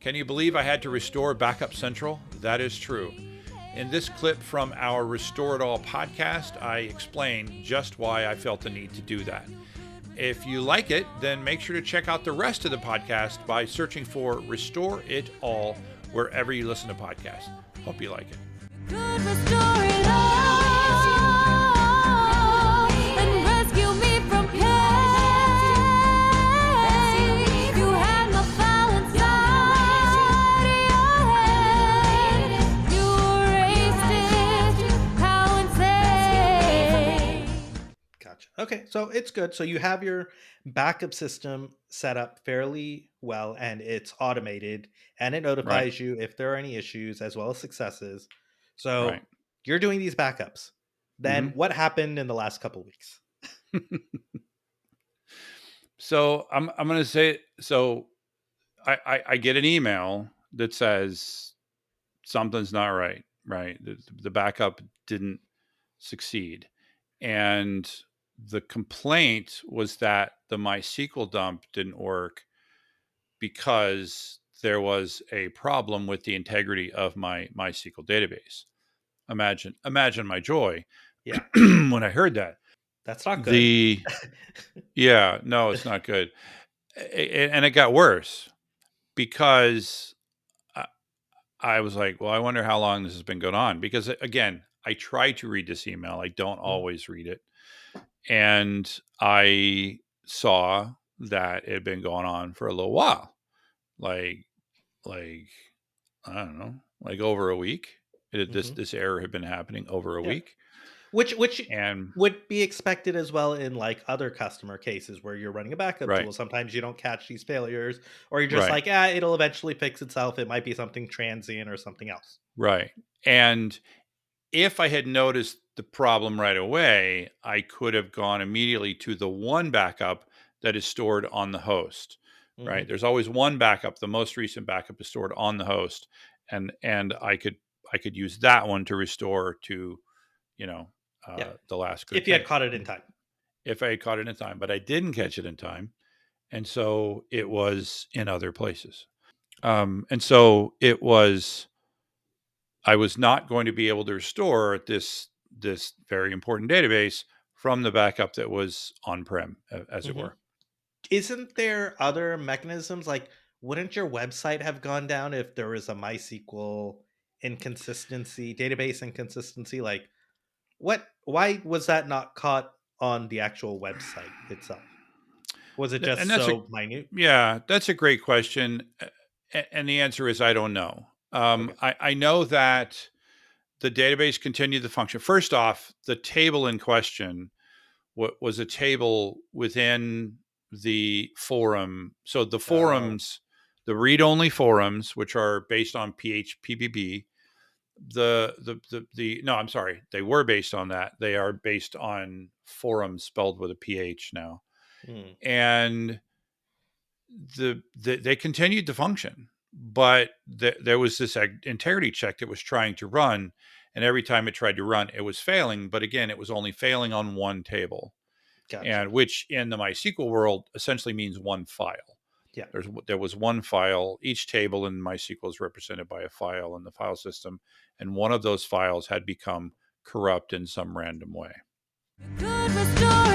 Can you believe I had to restore Backup Central? That is true. In this clip from our Restore It All podcast, I explain just why I felt the need to do that. If you like it, then make sure to check out the rest of the podcast by searching for Restore It All wherever you listen to podcasts. Hope you like it. Could restore it all and rescue me from pain. You had my file inside your head. You erased it. How insane. Gotcha. Okay, so it's good. So you have your backup system set up fairly well, and it's automated, and it notifies you if there are any issues as well as successes. So Right. you're doing these backups. Then what happened in the last couple of weeks? So I'm going to say, so I get an email that says something's not right, right? The backup didn't succeed. And the complaint was that the MySQL dump didn't work because there was a problem with the integrity of my MySQL database. Imagine my joy Yeah, when I heard that. that's not good. Yeah, no, it's not good. And it got worse because I was like, well, I wonder how long this has been going on. Because again, I try to read this email. I don't always read it. And I saw that it had been going on for a little while. Like I don't know, like over a week. This error had been happening over a Yeah. week. Which And would be expected as well in like other customer cases where you're running a backup Right. tool. Sometimes you don't catch these failures, or you're just Right. like, it'll eventually fix itself. It might be something transient or something else. Right. And if I had noticed the problem right away, I could have gone immediately to the one backup that is stored on the host. Right. There's always one backup. The most recent backup is stored on the host. And I could use that one to restore to, the last good If you had thing. caught it in time. If I had caught it in time, but I didn't catch it in time. And so it was in other places. And so it was, I was not going to be able to restore this very important database from the backup that was on-prem, as it were. Isn't there other mechanisms? Like, wouldn't your website have gone down if there was a MySQL inconsistency, database inconsistency? Like, why was that not caught on the actual website itself? Was it just And that's so minute? Yeah, that's a great question. And the answer is I don't know. Okay. I know that the database continued to function. First off, the table in question was a table within the forum. So the forums, the read-only forums, which are based on PHPBB, no, I'm sorry, they were based on that. They are based on forums spelled with a PH now. And they continued to function, but there was this integrity check that was trying to run, and every time it tried to run, it was failing. But again, it was only failing on one table, Gotcha. and which in the MySQL world essentially means one file. Yeah. There was one file. Each table in MySQL is represented by a file in the file system, and one of those files had become corrupt in some random way. Could restore